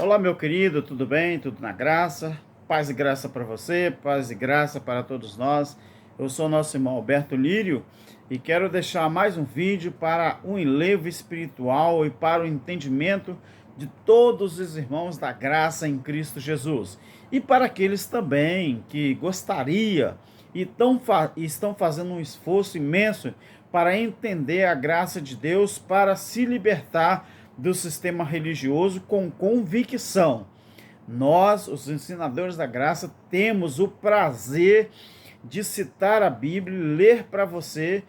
Olá, meu querido, tudo bem? Tudo na graça? Paz e graça para você, paz e graça para todos nós. Eu sou nosso irmão Alberto Lírio e quero deixar mais um vídeo para um enlevo espiritual e para o entendimento de todos os irmãos da graça em Cristo Jesus. E para aqueles também que gostaria e estão fazendo um esforço imenso para entender a graça de Deus, para se libertar do sistema religioso com convicção. Nós, os ensinadores da graça, temos o prazer de citar a Bíblia e ler para você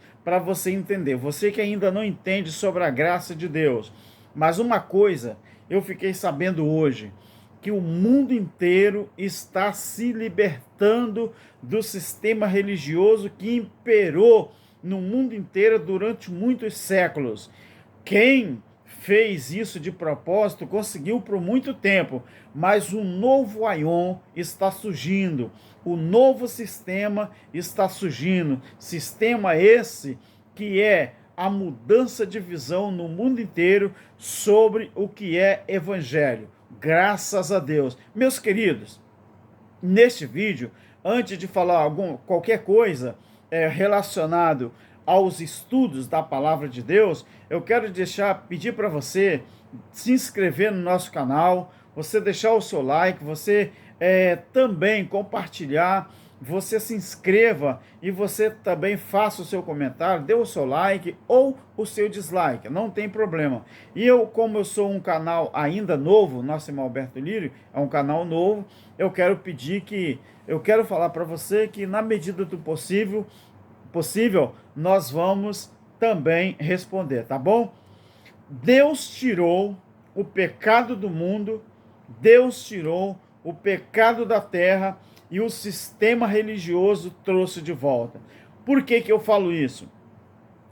entender. Você que ainda não entende sobre a graça de Deus. Mas uma coisa eu fiquei sabendo hoje, que o mundo inteiro está se libertando do sistema religioso que imperou no mundo inteiro durante muitos séculos. Quem fez isso de propósito conseguiu por muito tempo, mas um novo aion está surgindo, o novo sistema está surgindo, sistema esse que é a mudança de visão no mundo inteiro sobre o que é evangelho. Graças a Deus. Meus queridos, neste vídeo, antes de falar qualquer coisa relacionado aos estudos da palavra de Deus, eu quero pedir para você se inscrever no nosso canal, você deixar o seu like, você também compartilhar, você se inscreva e você também faça o seu comentário, dê o seu like ou o seu dislike, não tem problema. E como eu sou um canal ainda novo, nosso irmão Alberto Lírio é um canal novo, eu quero falar para você que na medida do possível, nós vamos também responder, tá bom? Deus tirou o pecado do mundo, Deus tirou o pecado da terra e o sistema religioso trouxe de volta. Por que eu falo isso?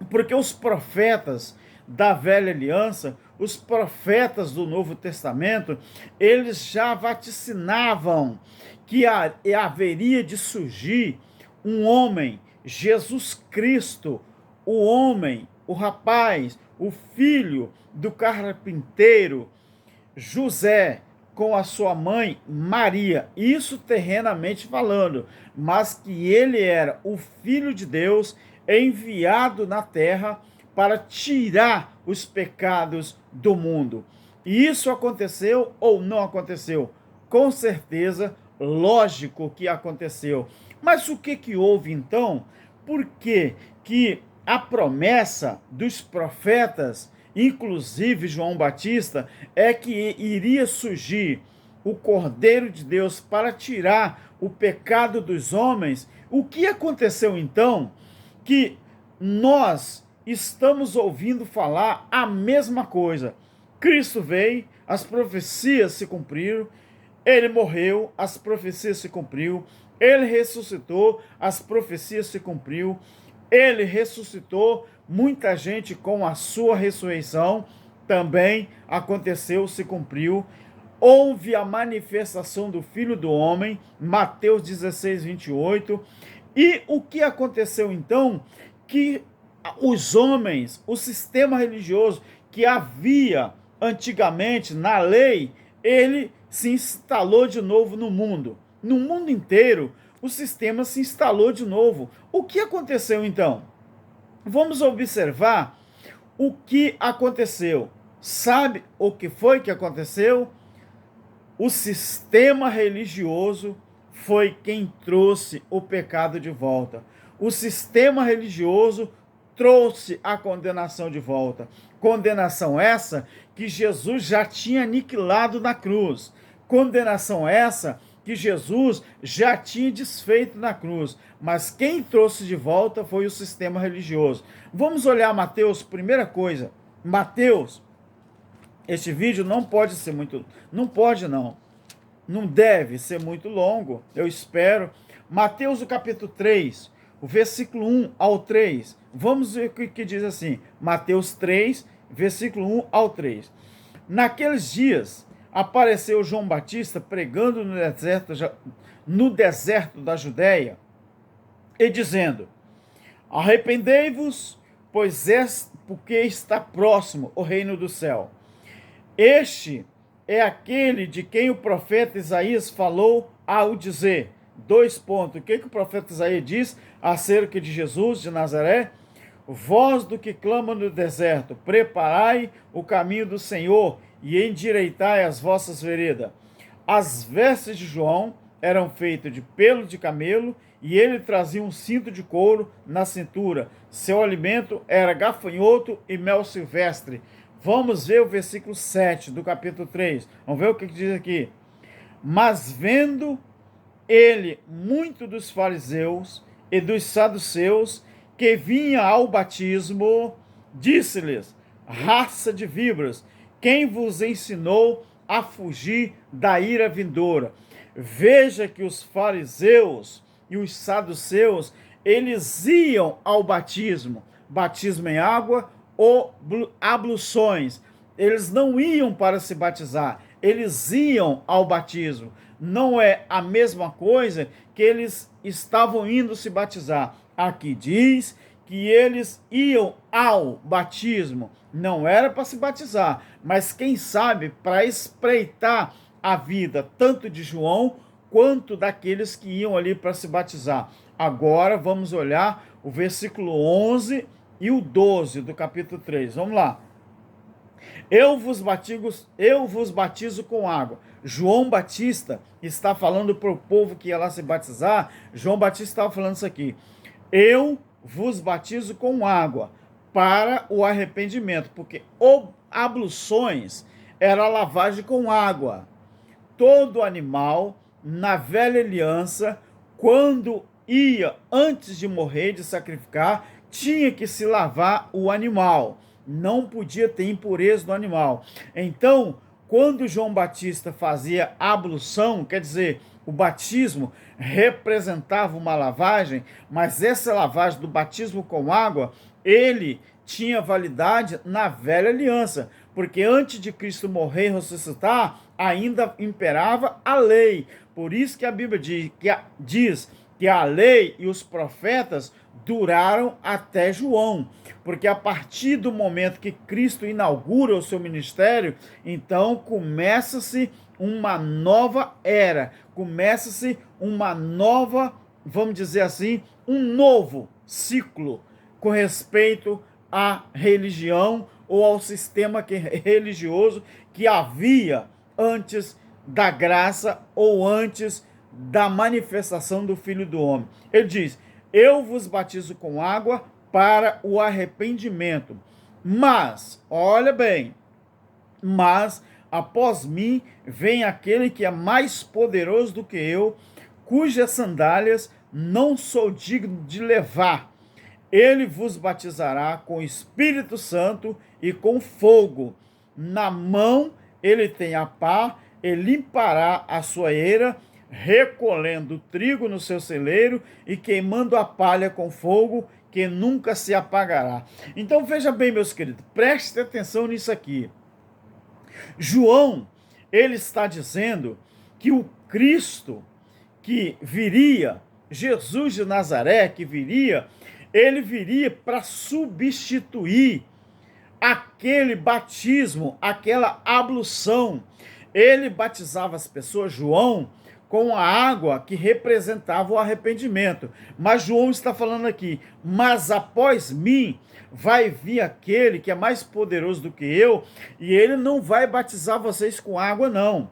Porque os profetas da velha aliança, os profetas do Novo Testamento, eles já vaticinavam que haveria de surgir um homem, Jesus Cristo, o homem, o rapaz, o filho do carpinteiro, José, com a sua mãe Maria, isso terrenamente falando, mas que ele era o Filho de Deus enviado na terra para tirar os pecados do mundo. E isso aconteceu ou não aconteceu? Com certeza, lógico que aconteceu. Mas o que houve então? Por que a promessa dos profetas, inclusive João Batista, é que iria surgir o Cordeiro de Deus para tirar o pecado dos homens? O que aconteceu então? Que nós estamos ouvindo falar a mesma coisa. Cristo veio, as profecias se cumpriram, ele morreu, as profecias se cumpriram, ele ressuscitou, as profecias se cumpriram, ele ressuscitou, muita gente com a sua ressurreição também aconteceu, se cumpriu. Houve a manifestação do Filho do Homem, Mateus 16, 28. E o que aconteceu então? Que os homens, o sistema religioso que havia antigamente na lei, ele se instalou de novo no mundo. No mundo inteiro, o sistema se instalou de novo. O que aconteceu então? Vamos observar o que aconteceu. Sabe o que foi que aconteceu? O sistema religioso foi quem trouxe o pecado de volta. O sistema religioso trouxe a condenação de volta. Condenação essa que Jesus já tinha aniquilado na cruz. Condenação essa que Jesus já tinha desfeito na cruz. Mas quem trouxe de volta foi o sistema religioso. Vamos olhar Mateus, primeira coisa. Mateus, este vídeo não pode ser muito... Não deve ser muito longo, eu espero. Mateus, o capítulo 3, o versículo 1 ao 3. Vamos ver o que diz assim. Mateus 3, versículo 1 ao 3. Naqueles dias, apareceu João Batista pregando no deserto da Judéia e dizendo: arrependei-vos, porque está próximo o reino do céu. Este é aquele de quem o profeta Isaías falou ao dizer, dois pontos, o que o profeta Isaías diz acerca de Jesus de Nazaré? Voz do que clama no deserto, preparai o caminho do Senhor e endireitai as vossas veredas. As vestes de João eram feitas de pelo de camelo e ele trazia um cinto de couro na cintura. Seu alimento era gafanhoto e mel silvestre. Vamos ver o versículo 7 do capítulo 3. Vamos ver o que diz aqui. Mas vendo ele muito dos fariseus e dos saduceus que vinha ao batismo, disse-lhes, raça de víboras, quem vos ensinou a fugir da ira vindoura? Veja que os fariseus e os saduceus, eles iam ao batismo em água ou abluções. Eles não iam para se batizar, eles iam ao batismo. Não é a mesma coisa que eles estavam indo se batizar. Aqui diz que eles iam ao batismo. Não era para se batizar, mas quem sabe para espreitar a vida tanto de João quanto daqueles que iam ali para se batizar. Agora vamos olhar o versículo 11 e o 12 do capítulo 3. Vamos lá. Eu vos batizo com água. João Batista está falando para o povo que ia lá se batizar. João Batista estava falando isso aqui. Eu vos batizo com água para o arrependimento, porque abluções era a lavagem com água. Todo animal, na velha aliança, quando ia, antes de morrer, de sacrificar, tinha que se lavar o animal. Não podia ter impureza no animal. Então, quando João Batista fazia ablução, quer dizer, o batismo representava uma lavagem, mas essa lavagem do batismo com água, ele tinha validade na velha aliança, porque antes de Cristo morrer e ressuscitar, ainda imperava a lei. Por isso que a Bíblia diz que a lei e os profetas duraram até João, porque a partir do momento que Cristo inaugura o seu ministério, então começa-se uma nova era, começa-se uma nova, vamos dizer assim, um novo ciclo com respeito à religião ou ao sistema religioso que havia antes da graça ou antes da manifestação do Filho do Homem. Ele diz, eu vos batizo com água para o arrependimento, mas, olha bem, mas após mim vem aquele que é mais poderoso do que eu, cujas sandálias não sou digno de levar. Ele vos batizará com Espírito Santo e com fogo. Na mão ele tem a pá, e limpará a sua eira, recolhendo o trigo no seu celeiro e queimando a palha com fogo, que nunca se apagará. Então veja bem, meus queridos, preste atenção nisso aqui. João, ele está dizendo que o Cristo que viria, Jesus de Nazaré que viria, ele viria para substituir aquele batismo, aquela ablução. Ele batizava as pessoas, João, com a água que representava o arrependimento. Mas João está falando aqui, mas após mim vai vir aquele que é mais poderoso do que eu, e ele não vai batizar vocês com água, não.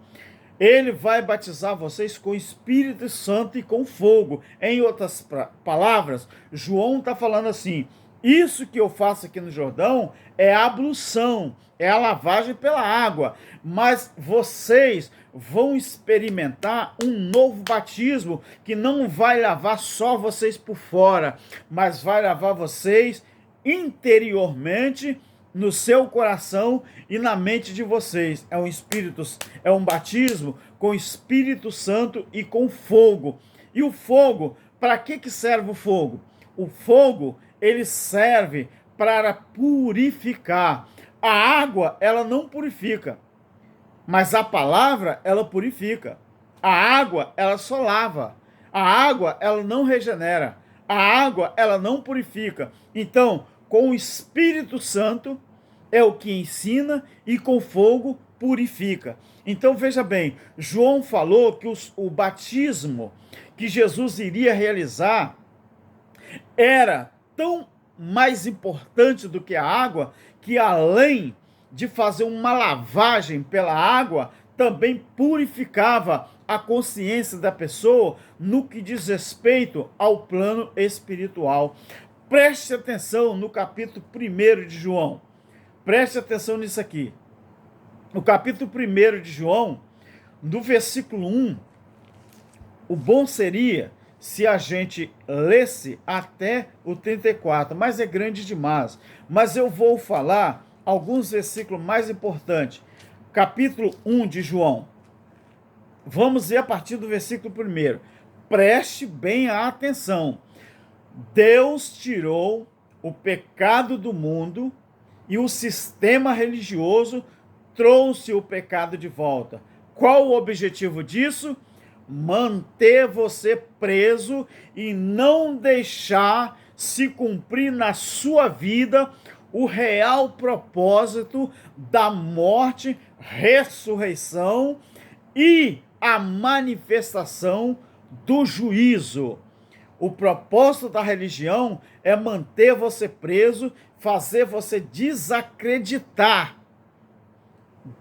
Ele vai batizar vocês com Espírito Santo e com fogo. Em outras palavras, João está falando assim, isso que eu faço aqui no Jordão é a ablução, é a lavagem pela água, mas vocês vão experimentar um novo batismo que não vai lavar só vocês por fora, mas vai lavar vocês interiormente, no seu coração e na mente de vocês. É um batismo com Espírito Santo e com fogo. E o fogo, para que serve o fogo? O fogo, ele serve para purificar. A água, ela não purifica, mas a palavra, ela purifica. A água, ela só lava. A água, ela não regenera. A água, ela não purifica. Então, com o Espírito Santo, é o que ensina, e com fogo purifica. Então veja bem, João falou que o batismo que Jesus iria realizar era tão mais importante do que a água, que além de fazer uma lavagem pela água, também purificava a consciência da pessoa no que diz respeito ao plano espiritual. Preste atenção no capítulo 1 de João. Preste atenção nisso aqui. No capítulo 1 de João, no versículo 1, o bom seria se a gente lesse até o 34, mas é grande demais. Mas eu vou falar alguns versículos mais importantes. Capítulo 1 de João. Vamos ver a partir do versículo 1. Preste bem a atenção. Deus tirou o pecado do mundo e o sistema religioso trouxe o pecado de volta. Qual o objetivo disso? Manter você preso e não deixar se cumprir na sua vida o real propósito da morte, ressurreição e a manifestação do juízo. O propósito da religião é manter você preso, fazer você desacreditar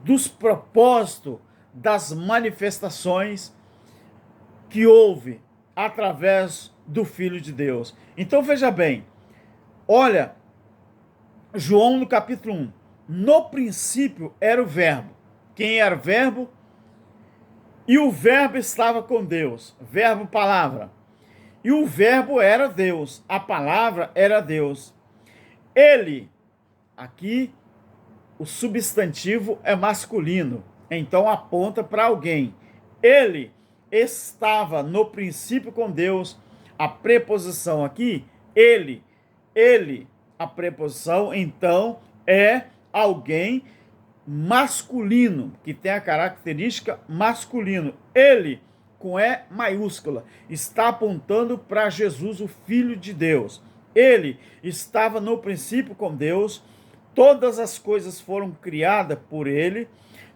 dos propósitos, das manifestações que houve através do Filho de Deus. Então veja bem, olha, João no capítulo 1, no princípio era o verbo. Quem era o verbo? E o verbo estava com Deus, verbo palavra. E o verbo era Deus, a palavra era Deus. Ele, aqui o substantivo é masculino, então aponta para alguém. Ele estava no princípio com Deus. A preposição aqui, ele, a preposição, então, é alguém masculino, que tem a característica masculino. Ele, com E maiúscula, está apontando para Jesus, o Filho de Deus. Ele estava no princípio com Deus, todas as coisas foram criadas por ele,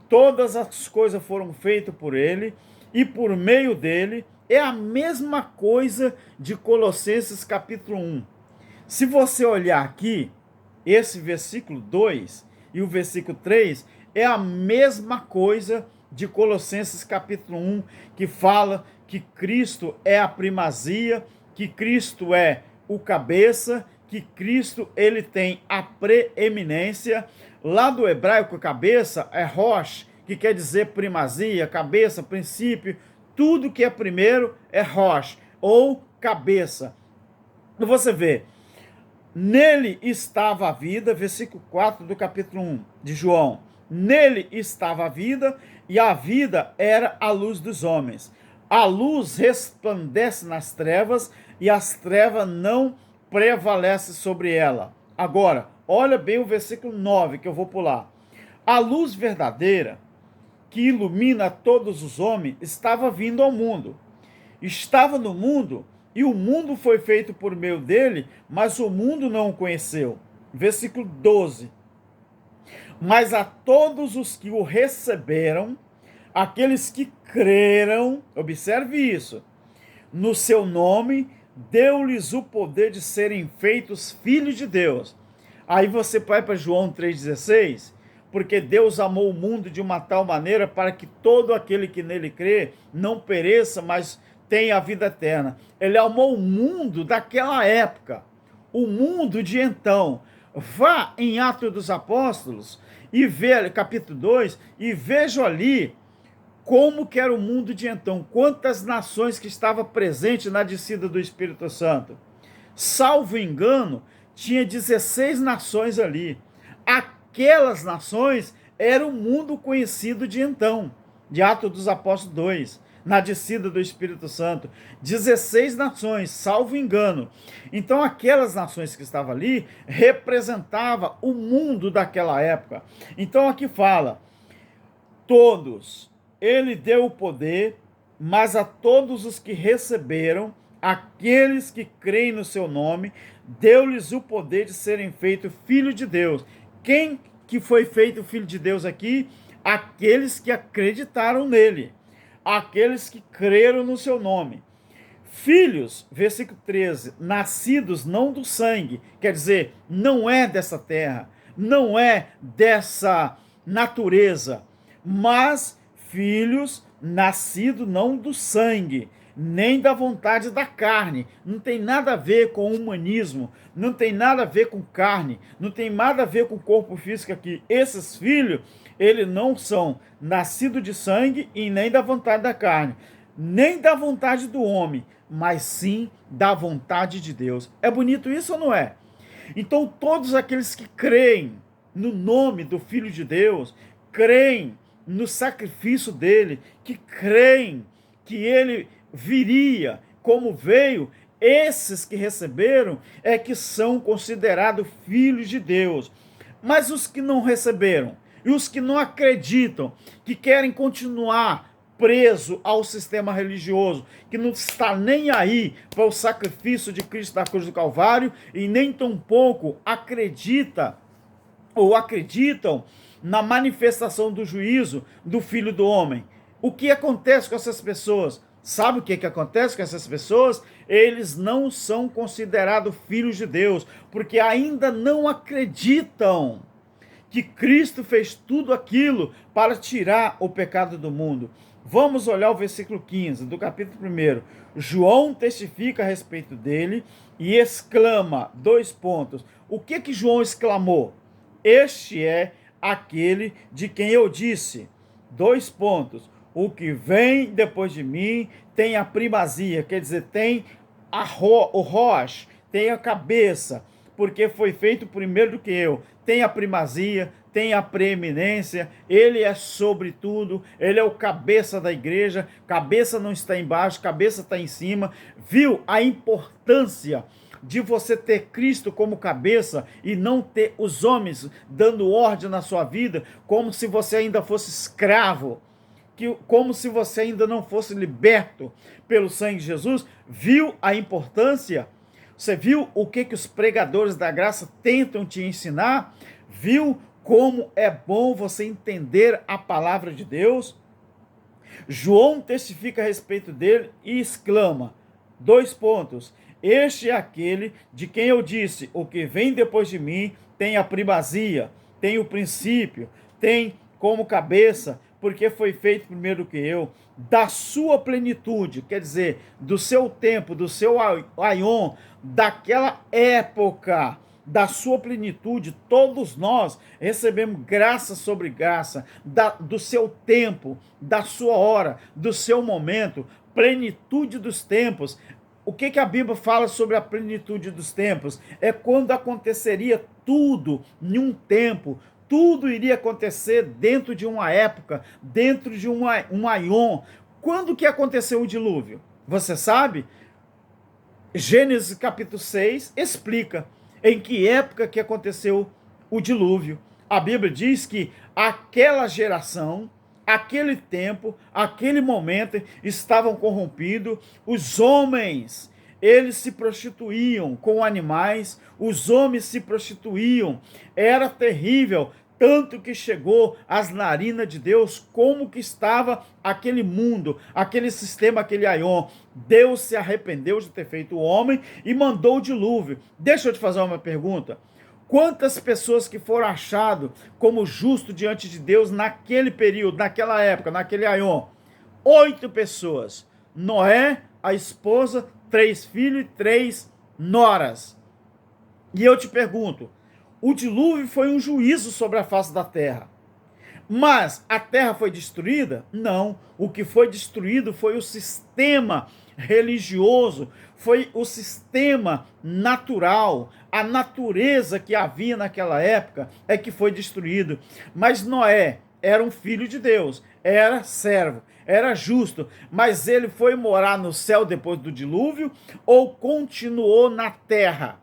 todas as coisas foram feitas por ele, e por meio dele. É a mesma coisa de Colossenses capítulo 1. Se você olhar aqui, esse versículo 2 e o versículo 3, é a mesma coisa de Colossenses capítulo 1, que fala que Cristo é a primazia, que Cristo é o cabeça, que Cristo ele tem a preeminência. Lá do hebraico, cabeça é rosh, que quer dizer primazia, cabeça, princípio. Tudo que é primeiro é rosh, ou cabeça. Você vê, nele estava a vida, versículo 4 do capítulo 1 de João. Nele estava a vida, e a vida era a luz dos homens. A luz resplandece nas trevas, e as trevas não prevalecem sobre ela. Agora, olha bem o versículo 9, que eu vou pular. A luz verdadeira, que ilumina todos os homens, estava vindo ao mundo. Estava no mundo, e o mundo foi feito por meio dele, mas o mundo não o conheceu. Versículo 12. Mas a todos os que o receberam, aqueles que creram, observe isso, no seu nome, deu-lhes o poder de serem feitos filhos de Deus. Aí você vai para João 3,16, porque Deus amou o mundo de uma tal maneira para que todo aquele que nele crê não pereça, mas tenha a vida eterna. Ele amou o mundo daquela época, o mundo de então. Vá em Atos dos Apóstolos e vê, capítulo 2, e veja ali como que era o mundo de então, quantas nações que estavam presentes na descida do Espírito Santo. Salvo engano, tinha 16 nações ali. Aquelas nações eram o mundo conhecido de então, de Atos dos Apóstolos 2, na descida do Espírito Santo. 16 nações, salvo engano. Então aquelas nações que estavam ali representavam o mundo daquela época. Então aqui fala, todos, ele deu o poder, mas a todos os que receberam, aqueles que creem no seu nome, deu-lhes o poder de serem feitos filhos de Deus. Quem que foi feito filho de Deus aqui? aqueles que acreditaram nele, aqueles que creram no seu nome. Filhos, versículo 13, nascidos não do sangue, quer dizer, não é dessa terra, não é dessa natureza, mas filhos nascidos não do sangue, nem da vontade da carne. Não tem nada a ver com humanismo, não tem nada a ver com carne, não tem nada a ver com o corpo físico aqui. Esses filhos, eles não são nascidos de sangue e nem da vontade da carne, nem da vontade do homem, mas sim da vontade de Deus. É bonito isso ou não é? Então todos aqueles que creem no nome do Filho de Deus, creem no sacrifício dele, que creem que ele viria como veio, esses que receberam é que são considerados filhos de Deus. Mas os que não receberam e os que não acreditam, que querem continuar preso ao sistema religioso, que não está nem aí para o sacrifício de Cristo na cruz do Calvário e nem tampouco acredita ou acreditam na manifestação do juízo do Filho do Homem. O que acontece com essas pessoas? Sabe o que acontece com essas pessoas? Eles não são considerados filhos de Deus, porque ainda não acreditam que Cristo fez tudo aquilo para tirar o pecado do mundo. Vamos olhar o versículo 15 do capítulo 1. João testifica a respeito dele e exclama, O que João exclamou? Este é aquele de quem eu disse, o que vem depois de mim tem a primazia, quer dizer, tem o roche, tem a cabeça, porque foi feito primeiro do que eu, tem a primazia, tem a preeminência, ele é sobre tudo, ele é o cabeça da igreja, cabeça não está embaixo, cabeça está em cima. Viu a importância de você ter Cristo como cabeça e não ter os homens dando ordem na sua vida, como se você ainda fosse escravo, como se você ainda não fosse liberto pelo sangue de Jesus? Viu a importância? Você viu o que os pregadores da graça tentam te ensinar? Viu como é bom você entender a palavra de Deus? João testifica a respeito dele e exclama, este é aquele de quem eu disse, o que vem depois de mim tem a primazia, tem o princípio, tem como cabeça, porque foi feito primeiro que eu, da sua plenitude, quer dizer, do seu tempo, do seu aion, daquela época, da sua plenitude, todos nós recebemos graça sobre graça, do seu tempo, da sua hora, do seu momento, plenitude dos tempos. O que a Bíblia fala sobre a plenitude dos tempos? É quando aconteceria tudo em um tempo, tudo iria acontecer dentro de uma época, dentro de um aion. Quando que aconteceu o dilúvio? Você sabe? Gênesis capítulo 6 explica em que época que aconteceu o dilúvio. A Bíblia diz que aquela geração, aquele tempo, aquele momento estavam corrompidos, os homens, eles se prostituíam com animais, os homens se prostituíam, era terrível, tanto que chegou às narinas de Deus, como que estava aquele mundo, aquele sistema, aquele aion. Deus se arrependeu de ter feito o homem e mandou o dilúvio. Deixa eu te fazer uma pergunta. Quantas pessoas que foram achadas como justo diante de Deus naquele período, naquela época, naquele aion? 8 pessoas. Noé, a esposa, 3 filhos e 3 noras. E eu te pergunto, o dilúvio foi um juízo sobre a face da terra. Mas a terra foi destruída? Não. O que foi destruído foi o sistema religioso, foi o sistema natural, a natureza que havia naquela época é que foi destruído. Mas Noé era um filho de Deus, era servo, era justo, mas ele foi morar no céu depois do dilúvio ou continuou na terra?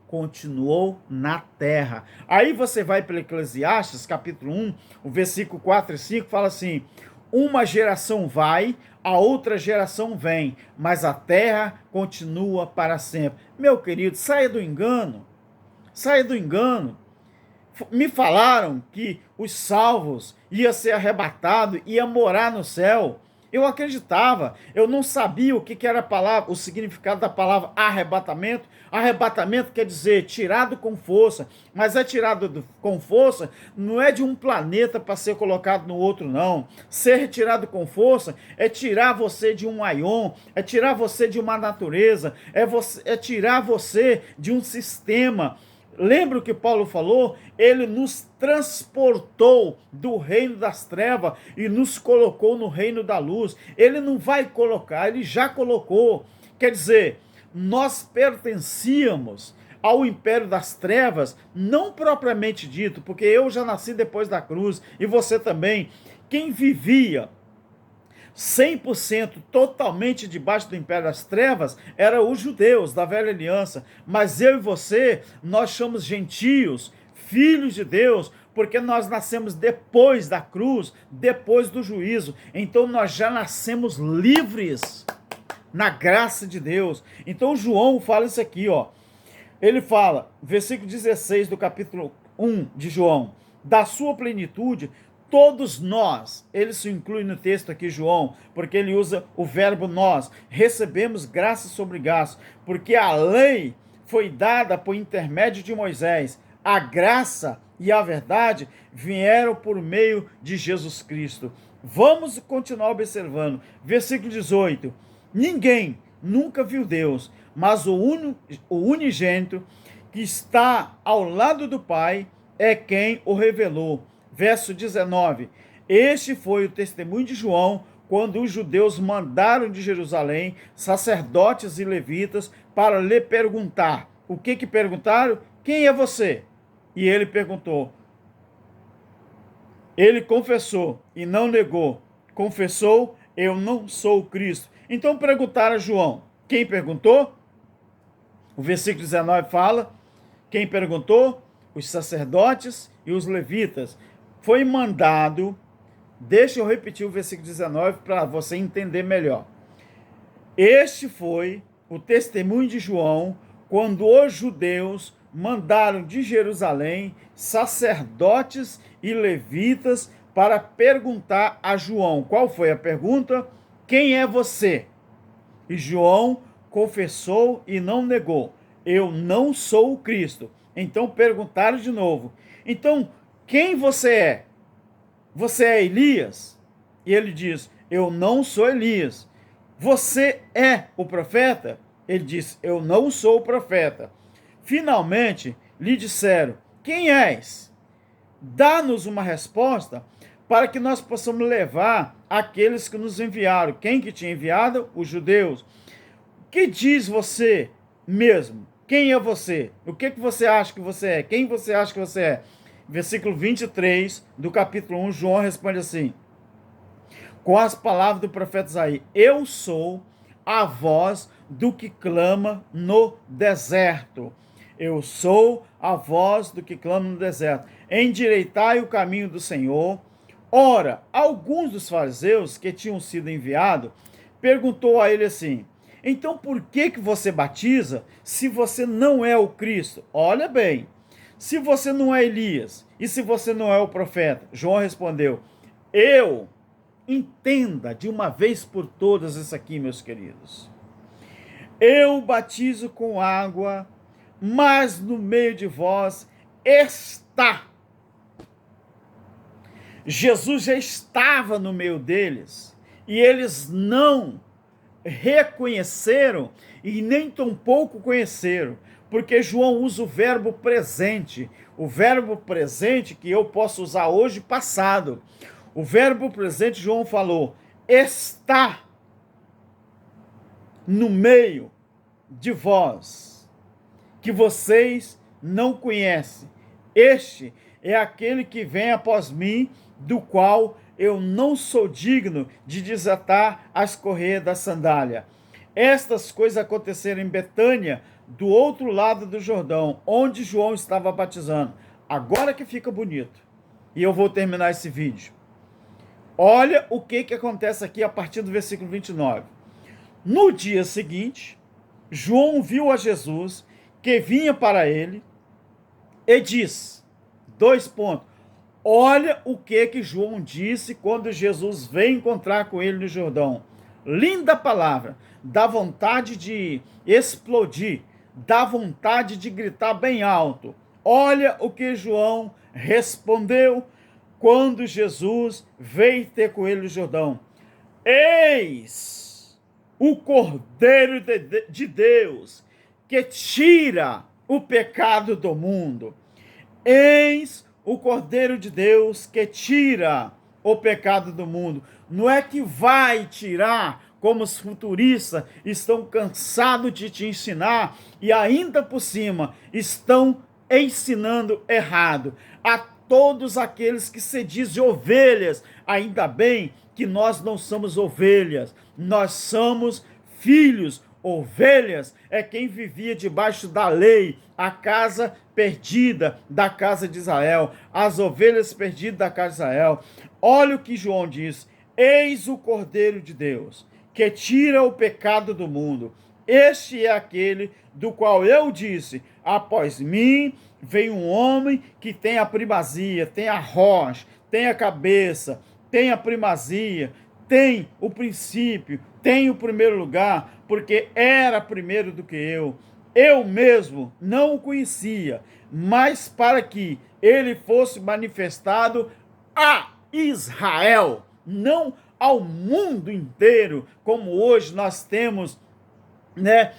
Continuou na terra. Aí você vai para Eclesiastes, capítulo 1, o versículo 4 e 5, fala assim, uma geração vai, a outra geração vem, mas a terra continua para sempre. Meu querido, saia do engano, saia do engano. Me falaram que os salvos ia ser arrebatado, ia morar no céu. Eu acreditava, eu não sabia o que era a palavra, o significado da palavra arrebatamento. Arrebatamento quer dizer tirado com força, mas tirado com força não é de um planeta para ser colocado no outro, não. Ser retirado com força é tirar você de um aion, é tirar você de uma natureza, é tirar você de um sistema. Lembra o que Paulo falou? Ele nos transportou do reino das trevas e nos colocou no reino da luz. Ele não vai colocar, ele já colocou. Quer dizer, nós pertencíamos ao império das trevas, não propriamente dito, porque eu já nasci depois da cruz e você também. Quem vivia 100% totalmente debaixo do império das trevas eram os judeus da velha aliança, mas eu e você, nós somos gentios, filhos de Deus, porque nós nascemos depois da cruz, depois do juízo, então nós já nascemos livres na graça de Deus. Então João fala isso aqui, ó. Ele fala, versículo 16 do capítulo 1 de João, da sua plenitude, todos nós, ele se inclui no texto aqui, João, porque ele usa o verbo nós, recebemos graça sobre graça, porque a lei foi dada por intermédio de Moisés, a graça e a verdade vieram por meio de Jesus Cristo. Vamos continuar observando, versículo 18, ninguém nunca viu Deus, mas o unigênito que está ao lado do Pai é quem o revelou. Verso 19, este foi o testemunho de João, quando os judeus mandaram de Jerusalém sacerdotes e levitas para lhe perguntar. O que perguntaram? Quem é você? E ele perguntou. Ele confessou e não negou. Confessou, eu não sou o Cristo. Então perguntaram a João. Quem perguntou? O versículo 19 fala, quem perguntou? Os sacerdotes e os levitas. Foi mandado, deixa eu repetir o versículo 19 para você entender melhor. Este foi o testemunho de João, quando os judeus mandaram de Jerusalém sacerdotes e levitas para perguntar a João. Qual foi a pergunta? Quem é você? E João confessou e não negou. Eu não sou o Cristo. Então perguntaram de novo. Então, quem você é? Você é Elias? E ele diz, eu não sou Elias. Você é o profeta? Ele diz, eu não sou o profeta. Finalmente, lhe disseram, quem és? Dá-nos uma resposta para que nós possamos levar aqueles que nos enviaram. Quem que tinha enviado? Os judeus. O que diz você mesmo? Quem é você? O que você acha que você é? Quem você acha que você é? Versículo 23 do capítulo 1, João responde assim, com as palavras do profeta Isaías, eu sou a voz do que clama no deserto. Eu sou a voz do que clama no deserto. Endireitai o caminho do Senhor. Ora, alguns dos fariseus que tinham sido enviados, perguntou a ele assim, então por que você batiza se você não é o Cristo? Olha bem, se você não é Elias e se você não é o profeta, João respondeu, entenda de uma vez por todas isso aqui, meus queridos. Eu batizo com água, mas no meio de vós está. Jesus já estava no meio deles e eles não reconheceram e nem tampouco conheceram. Porque João usa o verbo presente que eu posso usar hoje, passado. O verbo presente, João falou, está no meio de vós, que vocês não conhecem. Este é aquele que vem após mim, do qual eu não sou digno de desatar as correias da sandália. Estas coisas aconteceram em Betânia, do outro lado do Jordão, onde João estava batizando. Agora que fica bonito. E eu vou terminar esse vídeo. Olha o que acontece aqui a partir do versículo 29. No dia seguinte, João viu a Jesus, que vinha para ele, e Dois pontos. Olha o que João disse quando Jesus veio encontrar com ele no Jordão. Linda palavra. Dá vontade de explodir. Dá vontade de gritar bem alto. Olha o que João respondeu quando Jesus veio ter com ele no Jordão. Eis o Cordeiro de Deus que tira o pecado do mundo. Eis o Cordeiro de Deus que tira o pecado do mundo. Não é que vai tirar, como os futuristas estão cansados de te ensinar e ainda por cima estão ensinando errado. A todos aqueles que se dizem ovelhas, ainda bem que nós não somos ovelhas, nós somos filhos. Ovelhas é quem vivia debaixo da lei, a casa perdida da casa de Israel, as ovelhas perdidas da casa de Israel. Olha o que João diz: eis o Cordeiro de Deus, que tira o pecado do mundo. Este é aquele do qual eu disse: após mim vem um homem que tem a primazia, tem a rocha, tem a cabeça, tem a primazia, tem o princípio, tem o primeiro lugar, porque era primeiro do que eu. Eu mesmo não o conhecia, mas para que ele fosse manifestado a Israel, não ao mundo inteiro, como hoje nós temos, né,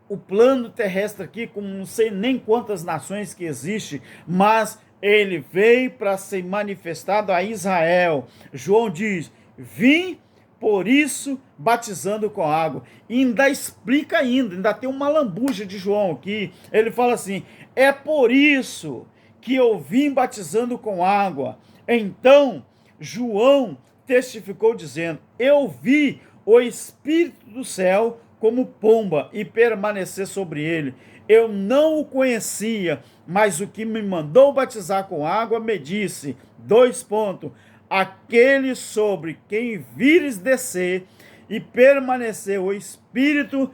o plano terrestre aqui, com não sei nem quantas nações que existe, mas ele veio para ser manifestado a Israel. João diz: vim por isso batizando com água. E ainda explica ainda tem uma lambuja de João aqui. Ele fala assim: é por isso que eu vim batizando com água. Então João testificou dizendo: eu vi o Espírito do céu como pomba e permanecer sobre ele. Eu não o conhecia, mas o que me mandou batizar com água me disse: dois pontos, aquele sobre quem vires descer e permanecer o Espírito,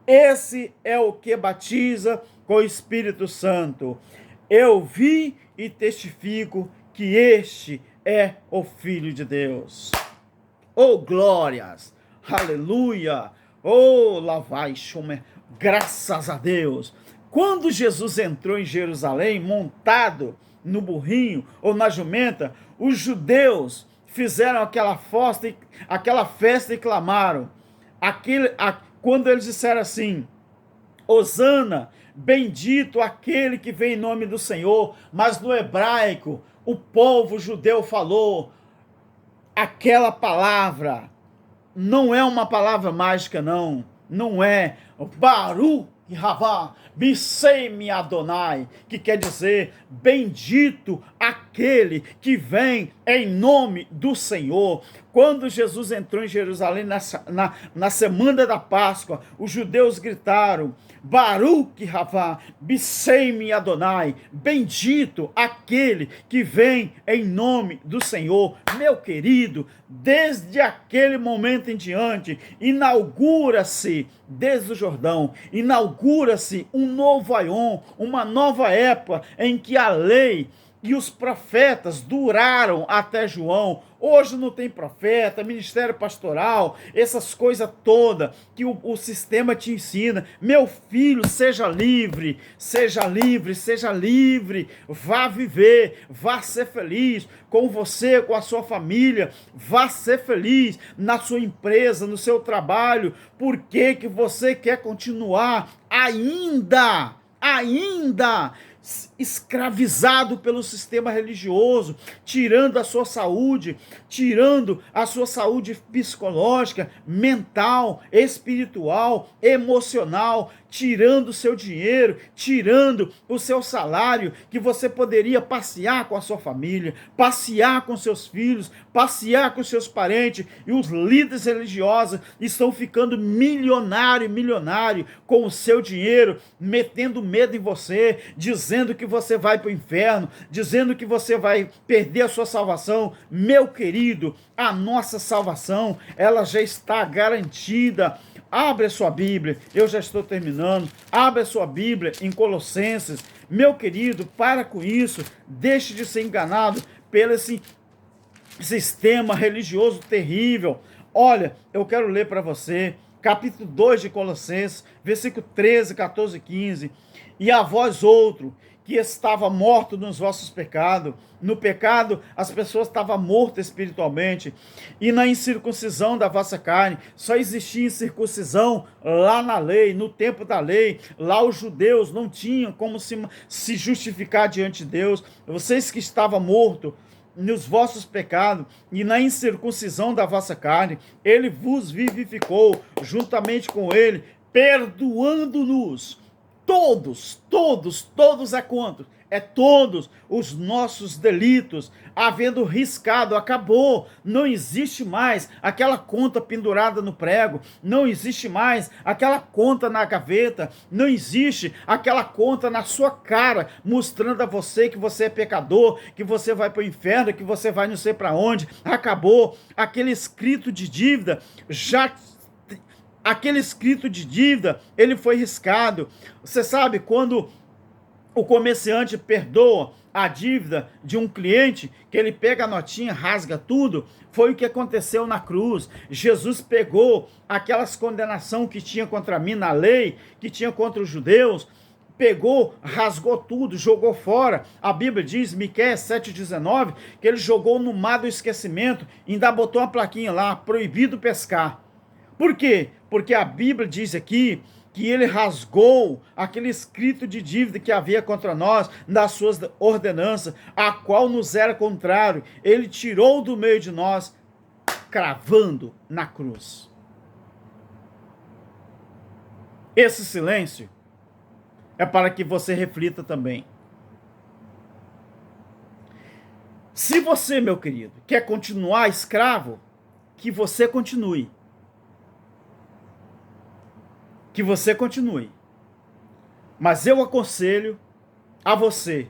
esse é o que batiza com o Espírito Santo. Eu vi e testifico que este é o Filho de Deus. Oh, glórias! Aleluia! Oh, lavai, Shomer, graças a Deus. Quando Jesus entrou em Jerusalém, montado no burrinho ou na jumenta, os judeus fizeram aquela festa e clamaram. Quando eles disseram assim: Hosana, bendito aquele que vem em nome do Senhor, mas no hebraico, o povo judeu falou aquela palavra. Não é uma palavra mágica, não. Não é Baruch Yahvah Bisei Adonai, que quer dizer bendito aquele que vem em nome do Senhor. Quando Jesus entrou em Jerusalém na semana da Páscoa, os judeus gritaram: Baruch Yahvah Bisei Adonai, bendito aquele que vem em nome do Senhor. Meu querido, desde aquele momento em diante, inaugura-se, desde o Jordão, inaugura-se um novo aion, uma nova época em que a lei e os profetas duraram até João. Hoje não tem profeta, ministério pastoral, essas coisas todas que o sistema te ensina. Meu filho, seja livre, seja livre, seja livre. Vá viver, vá ser feliz com você, com a sua família. Vá ser feliz na sua empresa, no seu trabalho. Por que você quer continuar ainda escravizado pelo sistema religioso, tirando a sua saúde psicológica, mental, espiritual, emocional, tirando o seu dinheiro, tirando o seu salário, que você poderia passear com a sua família, passear com seus filhos, passear com seus parentes, e os líderes religiosos estão ficando milionário com o seu dinheiro, metendo medo em você, dizendo que você vai para o inferno, dizendo que você vai perder a sua salvação. Meu querido, a nossa salvação, ela já está garantida. Abre a sua Bíblia, eu já estou terminando. Abre a sua Bíblia em Colossenses, Meu querido, para com isso, deixe de ser enganado pelo esse sistema religioso terrível. Olha, eu quero ler para você, capítulo 2 de Colossenses, versículo 13, 14 e 15. E a vós outro, que estava morto nos vossos pecados. No pecado, as pessoas estavam mortas espiritualmente. E na incircuncisão da vossa carne, só existia incircuncisão lá na lei, no tempo da lei. Lá os judeus não tinham como se justificar diante de Deus. Vocês que estavam mortos nos vossos pecados e na incircuncisão da vossa carne, ele vos vivificou juntamente com ele, perdoando-nos todos é quantos? É todos os nossos delitos, havendo riscado, acabou, não existe mais aquela conta pendurada no prego, não existe mais aquela conta na gaveta, não existe aquela conta na sua cara, mostrando a você que você é pecador, que você vai para o inferno, que você vai não sei para onde, acabou, aquele escrito de dívida aquele escrito de dívida, ele foi riscado. Você sabe, quando o comerciante perdoa a dívida de um cliente, que ele pega a notinha, rasga tudo, foi o que aconteceu na cruz. Jesus pegou aquelas condenações que tinha contra mim na lei, que tinha contra os judeus, pegou, rasgou tudo, jogou fora. A Bíblia diz, Miqueias 7,19, que ele jogou no mar do esquecimento, ainda botou uma plaquinha lá, proibido pescar. Por quê? Porque a Bíblia diz aqui que ele rasgou aquele escrito de dívida que havia contra nós, nas suas ordenanças, a qual nos era contrário. Ele tirou do meio de nós, cravando na cruz. Esse silêncio é para que você reflita também. Se você, meu querido, quer continuar escravo, que você continue. Que você continue. Mas eu aconselho a você,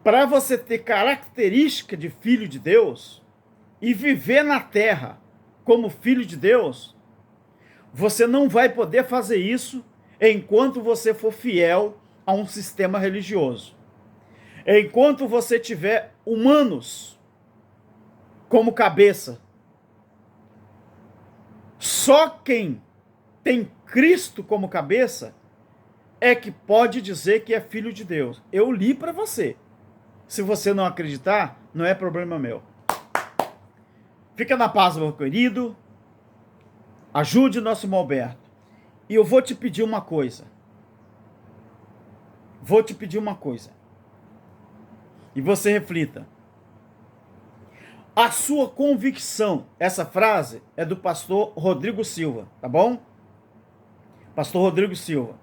para você ter característica de filho de Deus e viver na terra como filho de Deus, você não vai poder fazer isso enquanto você for fiel a um sistema religioso. Enquanto você tiver humanos como cabeça. Só quem tem Cristo como cabeça é que pode dizer que é filho de Deus. Eu li para você. Se você não acreditar, não é problema meu. Fica na paz, meu querido. Ajude o nosso irmão Alberto. E eu vou te pedir uma coisa. E você reflita. A sua convicção, essa frase é do pastor Rodrigo Silva, tá bom? Pastor Rodrigo Silva.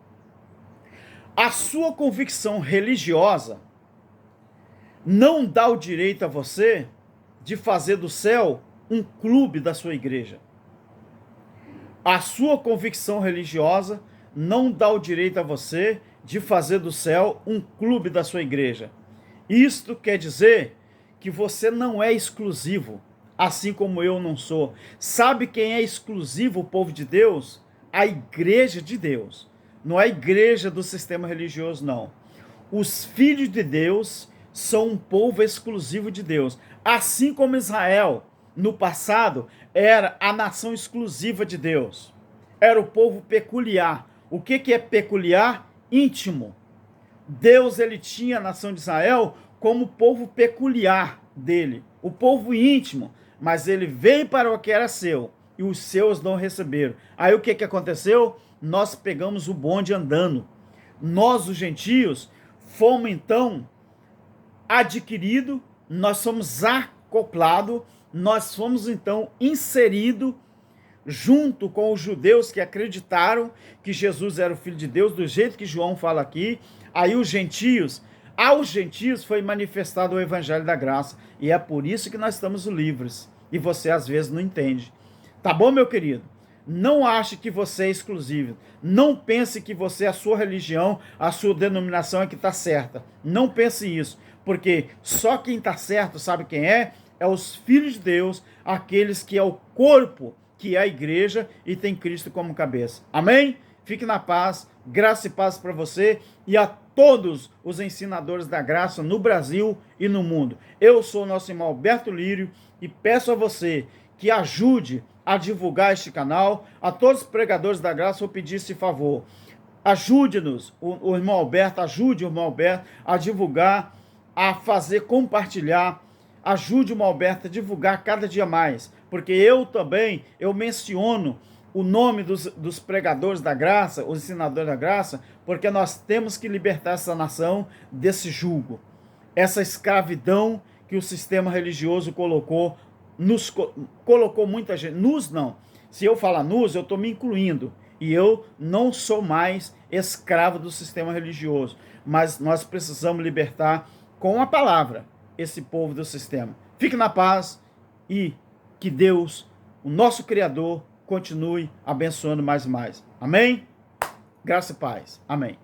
A sua convicção religiosa não dá o direito a você de fazer do céu um clube da sua igreja. A sua convicção religiosa não dá o direito a você de fazer do céu um clube da sua igreja. Isto quer dizer que você não é exclusivo, assim como eu não sou. Sabe quem é exclusivo, o povo de Deus? A igreja de Deus. Não é a igreja do sistema religioso, não. Os filhos de Deus são um povo exclusivo de Deus. Assim como Israel, no passado, era a nação exclusiva de Deus. Era o povo peculiar. O que é peculiar? Íntimo. Deus, ele tinha a nação de Israel como povo peculiar dele. O povo íntimo. Mas ele veio para o que era seu. E os seus não receberam. Aí o que aconteceu? Nós pegamos o bonde andando. Nós, os gentios, fomos então adquiridos, nós somos acoplados, nós fomos então inseridos junto com os judeus que acreditaram que Jesus era o Filho de Deus, do jeito que João fala aqui. Aí os gentios, aos gentios foi manifestado o evangelho da graça. E é por isso que nós estamos livres. E você às vezes não entende. Tá bom, meu querido? Não ache que você é exclusivo. Não pense que você, a sua religião, a sua denominação é que está certa. Não pense isso. Porque só quem está certo, sabe quem é? É os filhos de Deus, aqueles que é o corpo, que é a igreja e tem Cristo como cabeça. Amém? Fique na paz, graça e paz para você e a todos os ensinadores da graça no Brasil e no mundo. Eu sou o nosso irmão Alberto Lírio e peço a você que ajude a divulgar este canal. A todos os pregadores da graça vou pedir esse favor. Ajude-nos, o irmão Alberto, ajude o irmão Alberto a divulgar, a fazer compartilhar. Ajude o irmão Alberto a divulgar cada dia mais, porque eu menciono o nome dos pregadores da graça, os ensinadores da graça, porque nós temos que libertar essa nação desse jugo, essa escravidão que o sistema religioso colocou muita gente, se eu falar nos, eu estou me incluindo, e eu não sou mais escravo do sistema religioso, mas nós precisamos libertar com a palavra esse povo do sistema. Fique na paz e que Deus, o nosso Criador, continue abençoando mais e mais. Amém? Graça e paz. Amém.